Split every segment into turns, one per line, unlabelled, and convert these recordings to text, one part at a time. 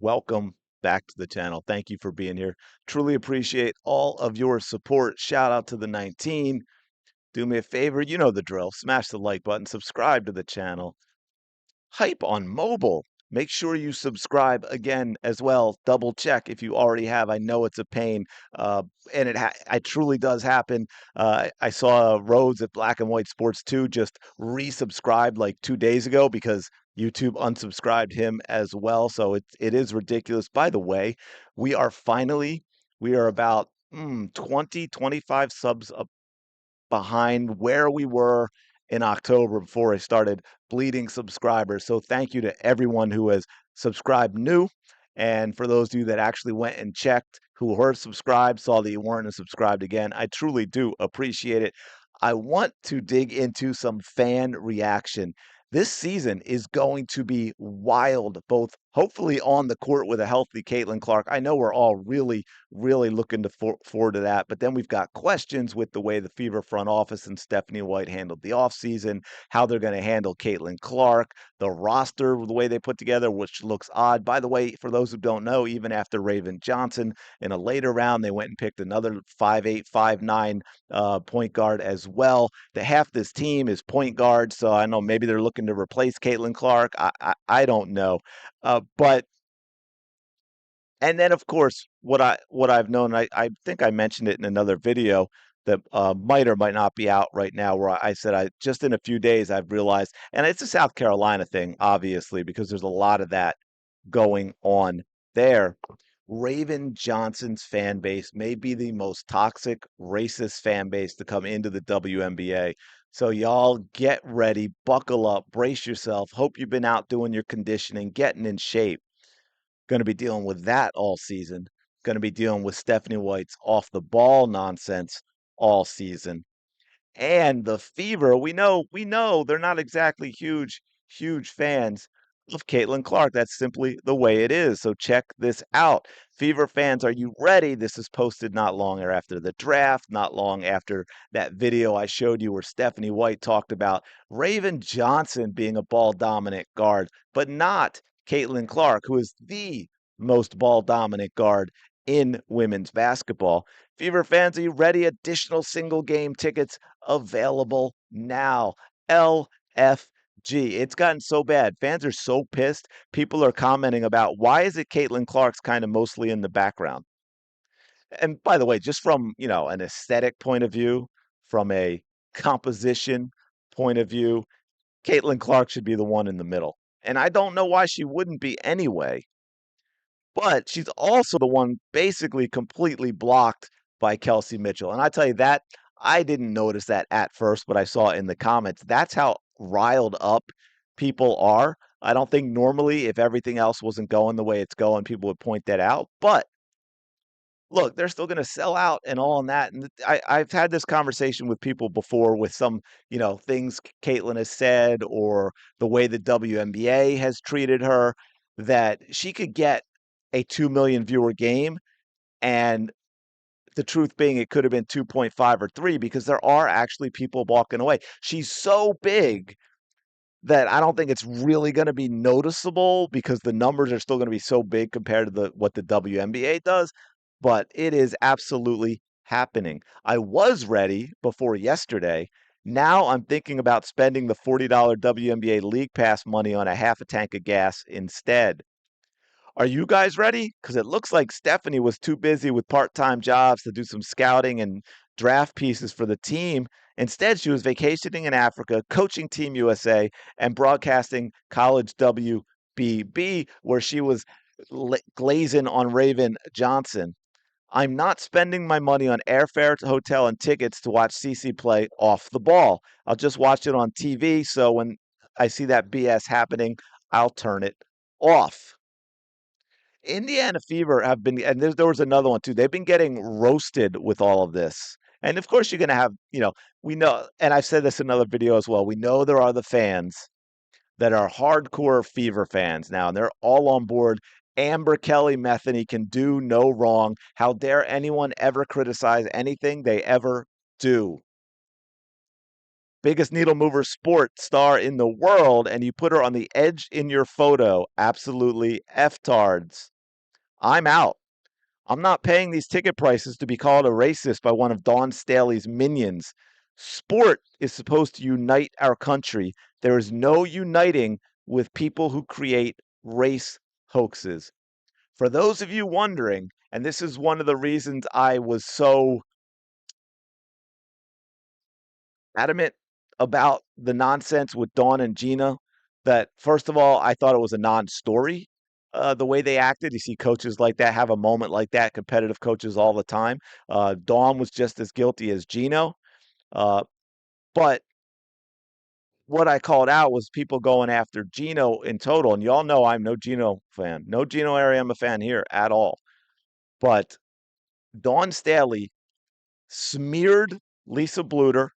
welcome back to the channel. Thank you for being here. Truly appreciate all of your support. Shout out to the 19. Do me a favor, you know the drill. Smash the like button, subscribe to the channel. Hype on mobile. Make sure you subscribe again as well. Double check if you already have. I know it's a pain, uh, and it truly does happen. I saw Rhodes at Black and White Sports 2 just resubscribed like 2 days ago because YouTube unsubscribed him as well. So it is ridiculous. By the way, we are about 20, 25 subs behind where we were in October before I started bleeding subscribers. So thank you to everyone who has subscribed new. And for those of you that actually went and checked, who were subscribed, saw that you weren't and subscribed again, I truly do appreciate it. I want to dig into some fan reaction. This season is going to be wild, both hopefully on the court with a healthy Caitlin Clark. I know we're all really looking forward to that. But then we've got questions with the way the Fever front office and Stephanie White handled the offseason, how they're going to handle Caitlin Clark, the roster, the way they put together, which looks odd. By the way, for those who don't know, even after Raven Johnson in a later round, they went and picked another 5'8", 5'9" point guard as well. The half this team is point guard, so I know maybe they're looking to replace Caitlin Clark. I don't know, but and then, of course, what I've known, I think I mentioned it in another video that might or might not be out right now, where I said I just in a few days I've realized, and it's a South Carolina thing, obviously, because there's a lot of that going on there. Raven Johnson's fan base may be the most toxic, racist fan base to come into the WNBA. So y'all get ready, buckle up, brace yourself. Hope you've been out doing your conditioning, getting in shape. Going to be dealing with that all season. Going to be dealing with Stephanie White's off the ball nonsense all season. And the Fever, we know they're not exactly huge fans of Caitlin Clark. That's simply the way it is. So check this out. Fever fans, are you ready? This is posted not long after the draft, not long after that video I showed you where Stephanie White talked about Raven Johnson being a ball dominant guard, but not Caitlin Clark, who is the most ball dominant guard in women's basketball. Fever fans, are you ready? Additional single game tickets available now. LFG. It's gotten so bad. Fans are so pissed. People are commenting about why is it Caitlin Clark's kind of mostly in the background. And by the way, just from, an aesthetic point of view, from a composition point of view, Caitlin Clark should be the one in the middle. And I don't know why she wouldn't be anyway, but she's also the one basically completely blocked by Kelsey Mitchell. And I tell you that I didn't notice that at first, but I saw it in the comments. That's how riled up people are. I don't think normally if everything else wasn't going the way it's going, people would point that out. But look, they're still going to sell out and all on that. And I've had this conversation with people before with some, things Caitlin has said or the way the WNBA has treated her, that she could get a 2 million viewer game. And the truth being, it could have been 2.5 or 3 because there are actually people walking away. She's so big that I don't think it's really going to be noticeable because the numbers are still going to be so big compared to what the WNBA does, but it is absolutely happening. I was ready before yesterday. Now I'm thinking about spending the $40 WNBA League Pass money on a half a tank of gas instead. Are you guys ready? Because it looks like Stephanie was too busy with part-time jobs to do some scouting and draft pieces for the team. Instead, she was vacationing in Africa, coaching Team USA, and broadcasting College WBB, where she was glazing on Raven Johnson. I'm not spending my money on airfare, hotel, and tickets to watch CC play off the ball. I'll just watch it on TV, so when I see that BS happening, I'll turn it off. Indiana Fever have been, and there was another one too. They've been getting roasted with all of this. And of course, you're going to have, we know, and I've said this in another video as well. We know there are the fans that are hardcore Fever fans now, and they're all on board. Amber Kelly Metheny can do no wrong. How dare anyone ever criticize anything they ever do? Biggest needle mover sport star in the world, and you put her on the edge in your photo. Absolutely F-tards. I'm out. I'm not paying these ticket prices to be called a racist by one of Dawn Staley's minions. Sport is supposed to unite our country. There is no uniting with people who create race hoaxes. For those of you wondering, and this is one of the reasons I was so adamant about the nonsense with Dawn and Gina, that first of all, I thought it was a non-story. The way they acted, you see coaches like that have a moment like that, competitive coaches all the time. Dawn was just as guilty as Gino. Uh, but what I called out was people going after Gino in total. And y'all know I'm no Gino fan. No Gino Ariema fan here at all. But Dawn Staley smeared Lisa Bluter,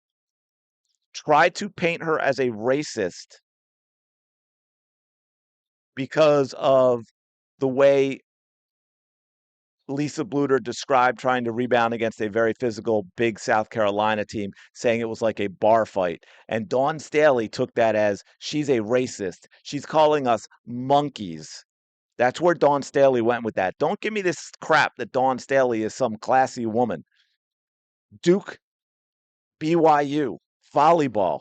tried to paint her as a racist because of the way Lisa Bluter described trying to rebound against a very physical, big South Carolina team, saying it was like a bar fight. And Dawn Staley took that as she's a racist. She's calling us monkeys. That's where Dawn Staley went with that. Don't give me this crap that Dawn Staley is some classy woman. Duke, BYU, volleyball.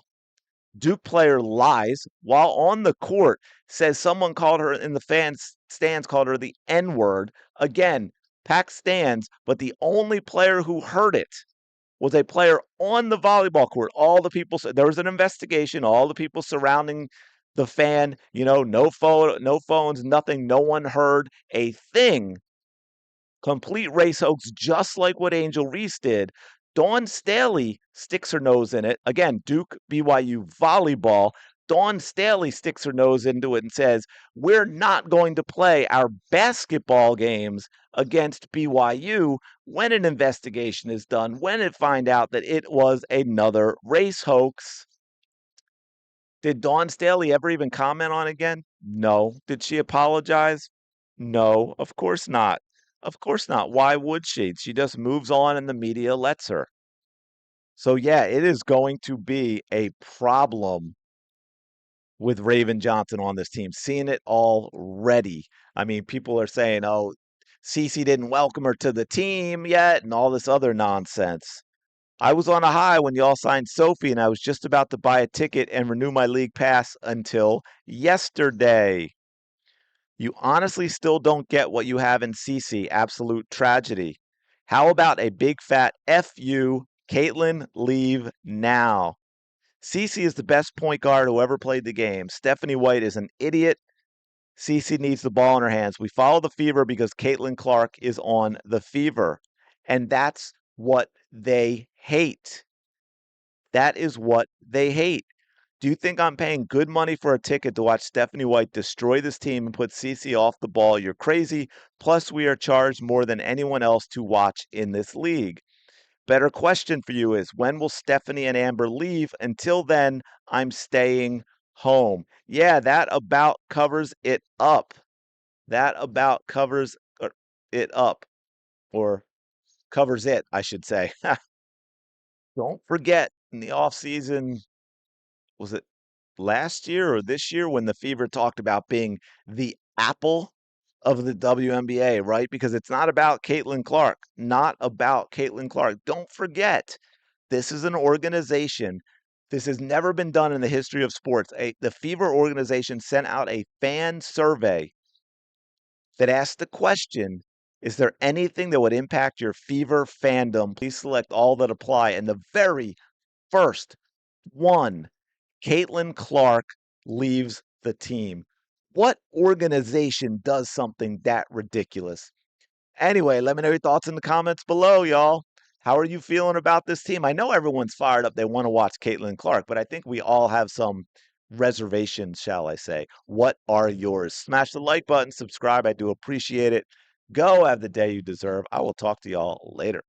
Duke player lies while on the court, says someone called her in the fans stands called her the N-word. Again, packed stands, but the only player who heard it was a player on the volleyball court. All the people said there was an investigation, all the people surrounding the fan, no phone, no phones, nothing, no one heard a thing. Complete race hoax, just like what Angel Reese did. Dawn Staley sticks her nose in it. Again, Duke, BYU volleyball. Dawn Staley sticks her nose into it and says, we're not going to play our basketball games against BYU when an investigation is done, when it find out that it was another race hoax. Did Dawn Staley ever even comment on it again? No. Did she apologize? No, of course not. Of course not. Why would she? She just moves on and the media lets her. So, yeah, it is going to be a problem with Raven Johnson on this team. Seeing it already. I mean, people are saying, oh, Cece didn't welcome her to the team yet and all this other nonsense. I was on a high when y'all signed Sophie, and I was just about to buy a ticket and renew my league pass until yesterday. You honestly still don't get what you have in Cece. Absolute tragedy. How about a big fat F you, Caitlin, leave now? Cece is the best point guard who ever played the game. Stephanie White is an idiot. Cece needs the ball in her hands. We follow the Fever because Caitlin Clark is on the Fever. And that's what they hate. That is what they hate. Do you think I'm paying good money for a ticket to watch Stephanie White destroy this team and put Cece off the ball? You're crazy. Plus, we are charged more than anyone else to watch in this league. Better question for you is, when will Stephanie and Amber leave? Until then, I'm staying home. Yeah, that about covers it up. That about covers it up, or covers it, I should say. Don't forget, in the off season, was it last year or this year when the Fever talked about being the Apple of the WNBA, right? Because it's not about Caitlin Clark, not about Caitlin Clark. Don't forget, this is an organization. This has never been done in the history of sports. The Fever organization sent out a fan survey that asked the question, is there anything that would impact your Fever fandom? Please select all that apply. And the very first one, Caitlin Clark leaves the team. What organization does something that ridiculous? Anyway, let me know your thoughts in the comments below, y'all. How are you feeling about this team? I know everyone's fired up. They want to watch Caitlin Clark, but I think we all have some reservations, shall I say. What are yours? Smash the like button, subscribe. I do appreciate it. Go have the day you deserve. I will talk to y'all later.